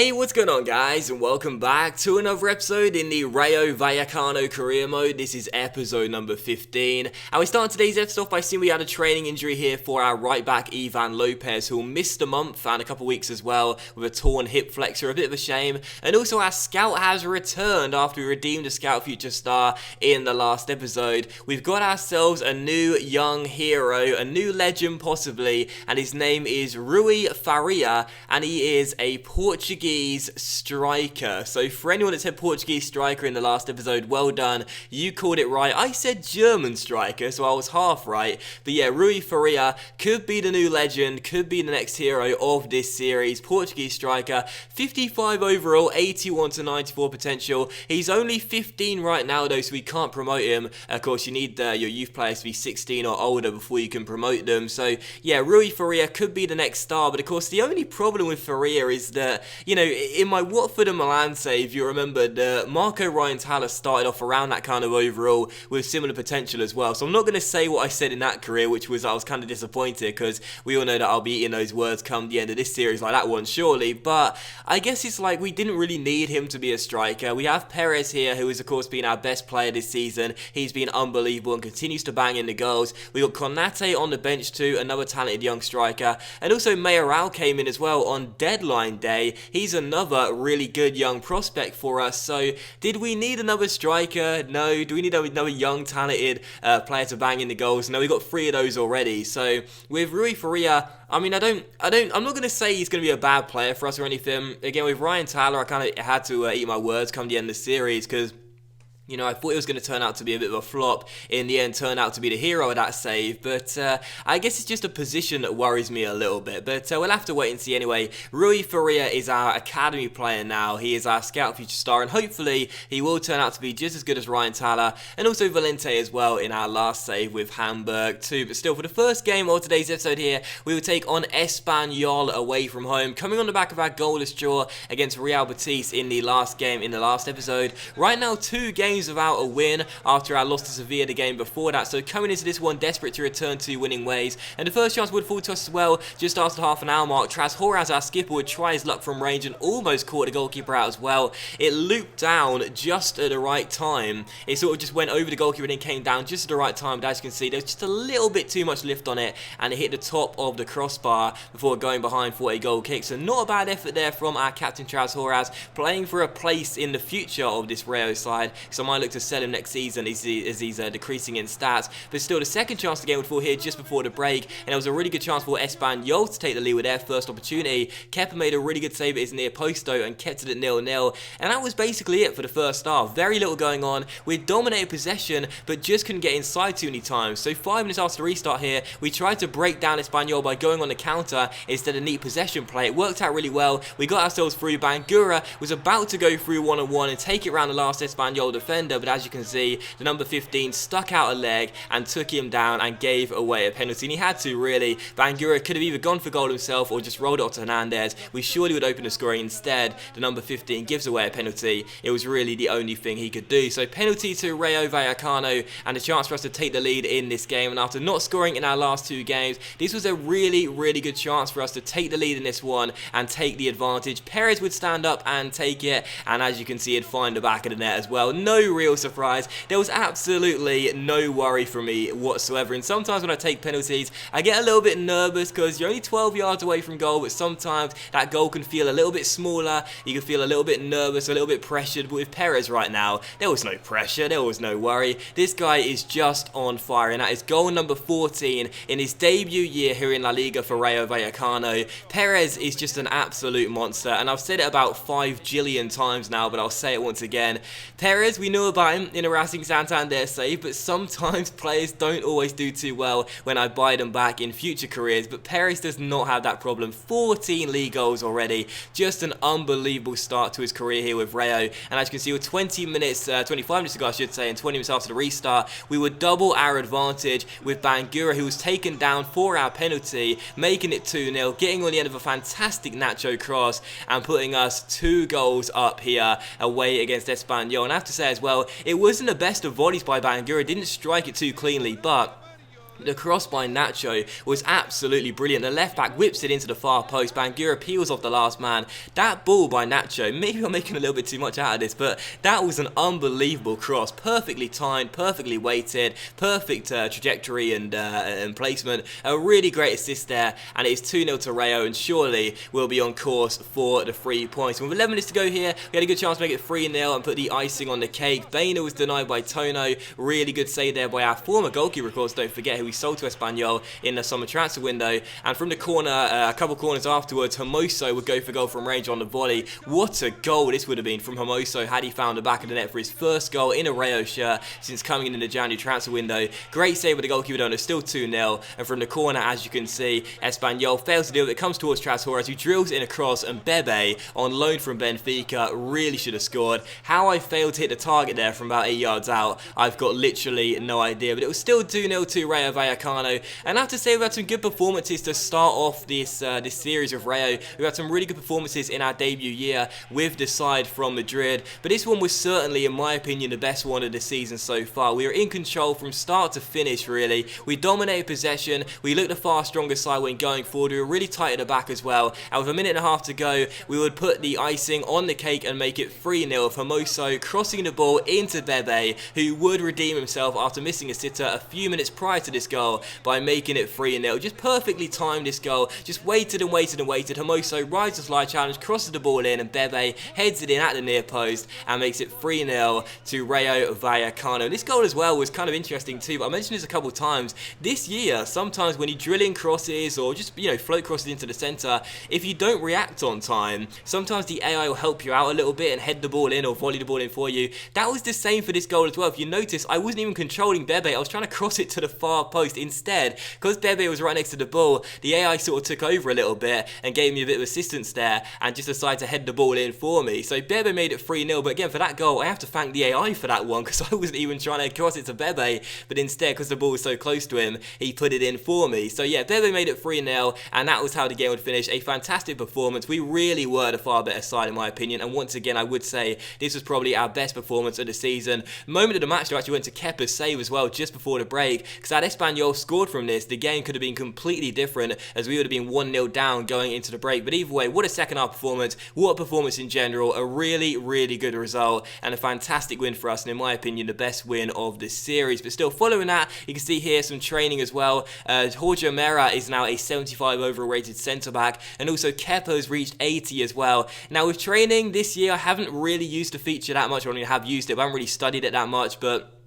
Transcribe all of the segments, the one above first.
Hey, what's going on guys, and welcome back to another episode in the Rayo Vallecano career mode. This is episode number 15, and we start today's episode off by seeing we had a training injury here for our right back Ivan Lopez, who missed a month and a couple weeks as well with a torn hip flexor, a bit of a shame. And also our scout has returned after we redeemed a scout future star in the last episode. We've got ourselves a new young hero, a new legend possibly, and his name is Rui Faria, and he is a Portuguese striker. So for anyone that said Portuguese striker in the last episode, well done, you called it right. I said German striker, so I was half right. But yeah, Rui Faria could be the new legend, could be the next hero of this series. Portuguese striker, 55 overall, 81 to 94 potential. He's only 15 right now though, so we can't promote him. Of course, you need your youth players to be 16 or older before you can promote them. So yeah, Rui Faria could be the next star, but of course the only problem with Faria is that, you know, in my Watford and Milan save, you remembered Marco Ryan Thaler started off around that kind of overall with similar potential as well. So I'm not going to say what I said in that career, which was I was kind of disappointed, because we all know that I'll be eating those words come the end of this series like that one, surely. But I guess it's like we didn't really need him to be a striker. We have Perez here, who has of course been our best player this season. He's been unbelievable and continues to bang in the goals. We got Konate on the bench too, another talented young striker. And also Mayoral came in as well on deadline day. He's another really good young prospect for us. So did we need another striker? No. Do we need another young talented player to bang in the goals? No, we got 3 of those already. So with Rui Faria, I mean, I'm not going to say he's going to be a bad player for us or anything. Again, with Ryan Thaler, I kind of had to eat my words come the end of the series, because you know, I thought it was going to turn out to be a bit of a flop. In the end, turned out to be the hero of that save. But I guess it's just a position that worries me a little bit. But we'll have to wait and see anyway. Rui Faria is our academy player now. He is our scout future star. And hopefully, he will turn out to be just as good as Ryan Thaler. And also Valente as well in our last save with Hamburg too. But still, for the first game of today's episode here, we will take on Espanyol away from home. Coming on the back of our goalless draw against Real Betis in the last game, in the last episode. Right now, 2 games without a win after our loss to Sevilla the game before that. So coming into this one, desperate to return to winning ways. And the first chance would fall to us as well, just after the half an hour mark. Horaz, our skipper, would try his luck from range and almost caught the goalkeeper out as well. It looped down just at the right time. It sort of just went over the goalkeeper and then came down just at the right time. But as you can see, there's just a little bit too much lift on it, and it hit the top of the crossbar before going behind for a goal kick. So not a bad effort there from our captain Horaz, playing for a place in the future of this Rayo side. So I might look to sell him next season as he's decreasing in stats. But still, the second chance the game would fall here just before the break, and it was a really good chance for Espanyol to take the lead with their first opportunity. Kepa made a really good save at his near post though and kept it at 0-0, and that was basically it for the first half. Very little going on. We dominated possession but just couldn't get inside too many times. So 5 minutes after the restart here, we tried to break down Espanyol by going on the counter instead of neat possession play. It worked out really well. We got ourselves through. Bangura was about to go through 1-on-1 and take it around the last Espanyol defender, but as you can see, the number 15 stuck out a leg and took him down and gave away a penalty. And he had to, really. Bangura could have either gone for goal himself or just rolled it off to Hernandez. We surely would open the scoring. Instead, the number 15 gives away a penalty. It was really the only thing he could do. So penalty to Rayo Vallecano, and a chance for us to take the lead in this game. And after not scoring in our last 2 games, this was a really, really good chance for us to take the lead in this one and take the advantage. Perez would stand up and take it, and as you can see, he'd find the back of the net as well. No real surprise. There was absolutely no worry for me whatsoever. And sometimes when I take penalties, I get a little bit nervous because you're only 12 yards away from goal, but sometimes that goal can feel a little bit smaller. You can feel a little bit nervous, a little bit pressured. But with Perez right now, there was no pressure, there was no worry. This guy is just on fire, and that is goal number 14 in his debut year here in La Liga for Rayo Vallecano. Perez is just an absolute monster, and I've said it about 5 jillion times now, but I'll say it once again. Perez, we knew about him in a Racing Santander save, but sometimes players don't always do too well when I buy them back in future careers. But Perez does not have that problem. 14 league goals already. Just an unbelievable start to his career here with Rayo. And as you can see, with 25 minutes ago, I should say, and 20 minutes after the restart, we would double our advantage with Bangura, who was taken down for our penalty, making it 2-0, getting on the end of a fantastic Nacho cross and putting us 2 goals up here away against Espanyol. And I have to say as well, it wasn't the best of volleys by Bangura. Didn't strike it too cleanly, but The cross by Nacho was absolutely brilliant. The left back whips it into the far post. Bangura peels off the last man. That ball by Nacho, maybe I'm making a little bit too much out of this, but that was an unbelievable cross. Perfectly timed, perfectly weighted, perfect trajectory and placement. A really great assist there, and it is 2-0 to Rayo, and surely we'll be on course for the 3 points. With 11 minutes to go here, we had a good chance to make it 3-0 and put the icing on the cake. Bainer was denied by Tono. Really good save there by our former goalkeeper, of course, don't forget, who we sold to Espanyol in the summer transfer window. And from the corner, a couple corners afterwards, Hermoso would go for goal from range on the volley. What a goal this would have been from Hermoso had he found the back of the net for his first goal in a Rayo shirt since coming in the January transfer window. Great save with the goalkeeper though, and it's still 2-0. And from the corner, as you can see, Espanyol fails to deal with it. It comes towards Trashoras, who drills in a cross, and Bebe, on loan from Benfica, really should have scored. How I failed to hit the target there from about 8 yards out, I've got literally no idea. But it was still 2-0 to Rayo Vallecano. And I have to say, we've had some good performances to start off this series of Rayo. We've had some really good performances in our debut year with the side from Madrid. But this one was certainly, in my opinion, the best one of the season so far. We were in control from start to finish, really. We dominated possession. We looked the far stronger side when going forward. We were really tight at the back as well. And with a minute and a half to go, we would put the icing on the cake and make it 3-0 of Hermoso crossing the ball into Bebe, who would redeem himself after missing a sitter a few minutes prior to this goal by making it 3-0. Just perfectly timed this goal. Just waited and waited and waited. Hermoso rides the slide challenge, crosses the ball in, and Bebe heads it in at the near post and makes it 3-0 to Rayo Vallecano. This goal as well was kind of interesting too, but I mentioned this a couple of times. This year, sometimes when you drill in crosses or just, float crosses into the centre, if you don't react on time, sometimes the AI will help you out a little bit and head the ball in or volley the ball in for you. That was the same for this goal as well. If you notice, I wasn't even controlling Bebe. I was trying to cross it to the far post. Instead, because Bebe was right next to the ball, the AI sort of took over a little bit and gave me a bit of assistance there and just decided to head the ball in for me. So Bebe made it 3-0, but again, for that goal, I have to thank the AI for that one, because I wasn't even trying to cross it to Bebe, but instead, because the ball was so close to him, he put it in for me. So yeah, Bebe made it 3-0, and that was how the game would finish. A fantastic performance. We really were the far better side, in my opinion, and once again, I would say this was probably our best performance of the season. Moment of the match, though, actually went to Kepa's save as well, just before the break, because had Espanyol scored from this, the game could have been completely different, as we would have been 1-0 down going into the break. But either way, what a second half performance, what a performance in general, a really, really good result, and a fantastic win for us, and in my opinion, the best win of this series. But still, following that, you can see here some training as well. Jorge Mera is now a 75 overall rated centre-back, and also Kepa's reached 80 as well. Now with training this year, I haven't really used the feature that much. I mean, I have used it, but I haven't really studied it that much, but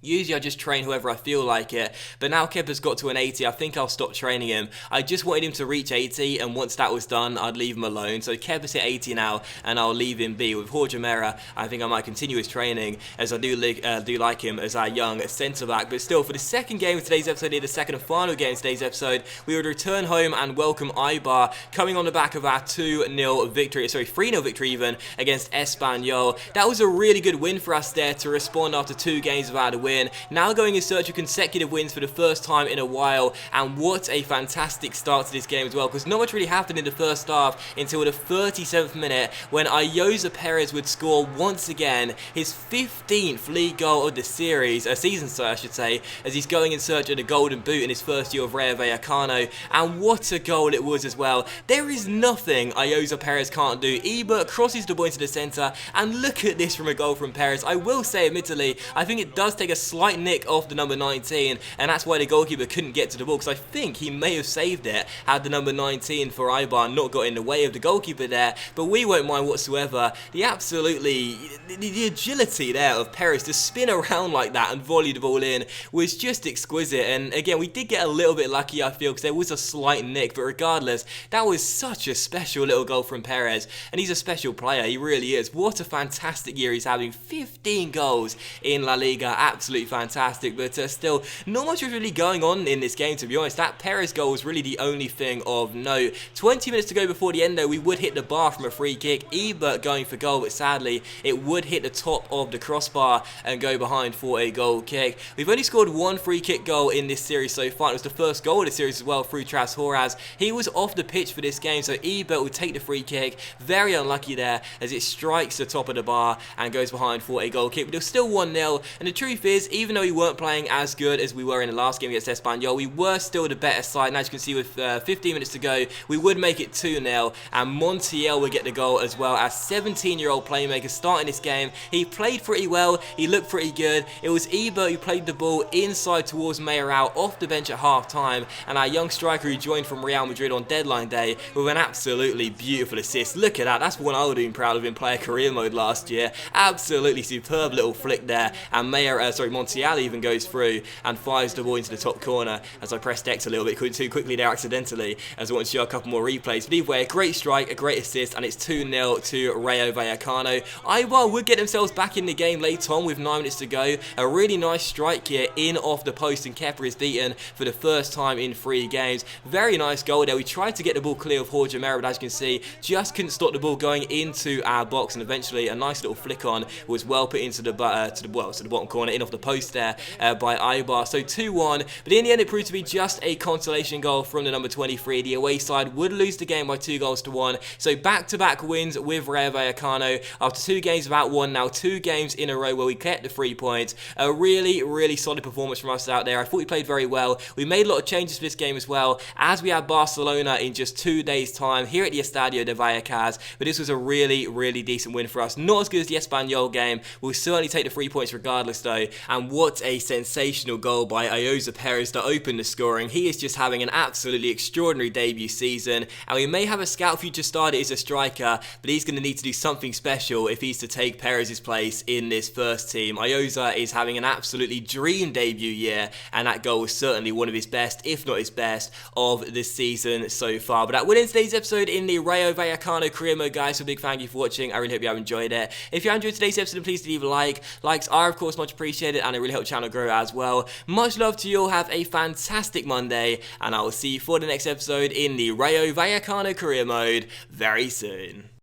usually I just train whoever I feel like it, but now Kepa's got to an 80, I think I'll stop training him. I just wanted him to reach 80, and once that was done, I'd leave him alone. So Kepa's at 80 now, and I'll leave him be. With Jorge Mera, I think I might continue his training, as I do like him as our young centre-back. But still, for the second game of today's episode, the second and final game of today's episode, we would return home and welcome Eibar, coming on the back of our 3-0 victory even, against Espanyol. That was a really good win for us there to respond after 2 games without a win. Now going in search of consecutive wins for the first time in a while, and what a fantastic start to this game as well, because not much really happened in the first half until the 37th minute, when Ayoza Perez would score once again his 15th league goal of the series, season, I should say, as he's going in search of the golden boot in his first year of Rayo Vallecano. And what a goal it was as well. There is nothing Ayoza Perez can't do. Ebert crosses the ball into the centre, and look at this from a goal from Perez. I will say, admittedly, I think it does take a slight nick off the number 19, and that's why the goalkeeper couldn't get to the ball, because I think he may have saved it had the number 19 for Eibar not got in the way of the goalkeeper there. But we won't mind whatsoever. The agility there of Perez to spin around like that and volley the ball in was just exquisite. And again, we did get a little bit lucky, I feel, because there was a slight nick, but regardless, that was such a special little goal from Perez, and he's a special player, he really is. What a fantastic year he's having. 15 goals in La Liga, absolutely fantastic. But still, not much was really going on in this game, to be honest. That Perez goal was really the only thing of note. 20 minutes to go before the end, though, we would hit the bar from a free kick. Ebert going for goal, but sadly, it would hit the top of the crossbar and go behind for a goal kick. We've only scored 1 free kick goal in this series so far. It was the first goal of the series as well, through Trashoras. He was off the pitch for this game, so Ebert would take the free kick. Very unlucky there, as it strikes the top of the bar and goes behind for a goal kick. But it was still 1-0, and the truth is, is, even though we weren't playing as good as we were in the last game against Espanyol, we were still the better side. And as you can see, with 15 minutes to go, we would make it 2-0, and Montiel would get the goal as well as 17-year-old playmaker starting this game. He played pretty well, he looked pretty good. It was Ebert who played the ball inside towards Mayoral off the bench at half-time, and our young striker who joined from Real Madrid on deadline day with an absolutely beautiful assist. Look at that, that's one I would have been proud of in player career mode last year. Absolutely superb little flick there, and Montiel even goes through and fires the ball into the top corner as I pressed X a little bit too quickly there accidentally, as I want to show a couple more replays. But either way, a great strike, a great assist, and it's 2-0 to Rayo Vallecano. Eibar would get themselves back in the game later on with 9 minutes to go. A really nice strike here in off the post, and Kepa is beaten for the first time in 3 games. Very nice goal there. We tried to get the ball clear of Jorge Mera, but as you can see, just couldn't stop the ball going into our box, and eventually a nice little flick on was well put into the bottom corner, in off the post there by Eibar. So 2-1, but in the end it proved to be just a consolation goal from the number 23. The away side would lose the game by 2-1. So back-to-back wins with Rayo Vallecano after 2 games without one, now 2 games in a row where we kept the 3 points. A really solid performance from us out there. I thought we played very well. We made a lot of changes for this game as well, as we had Barcelona in just 2 days time here at the Estadio de Vallecas, but this was a really decent win for us. Not as good as the Espanyol game. We'll certainly take the 3 points regardless though, and what a sensational goal by Ayoza Perez to open the scoring. He is just having an absolutely extraordinary debut season, and we may have a scout future starter as a striker, but he's going to need to do something special if he's to take Perez's place in this first team. Ayoza is having an absolutely dream debut year, and that goal was certainly one of his best, if not his best, of this season so far. But that will end today's episode in the Rayo Vallecano career mode, guys. So a big thank you for watching. I really hope you have enjoyed it. If you enjoyed today's episode, please leave a like. Likes are of course much appreciated, and it really helps the channel grow as well. Much love to you all. Have a fantastic Monday, and I will see you for the next episode in the Rayo Vallecano career mode very soon.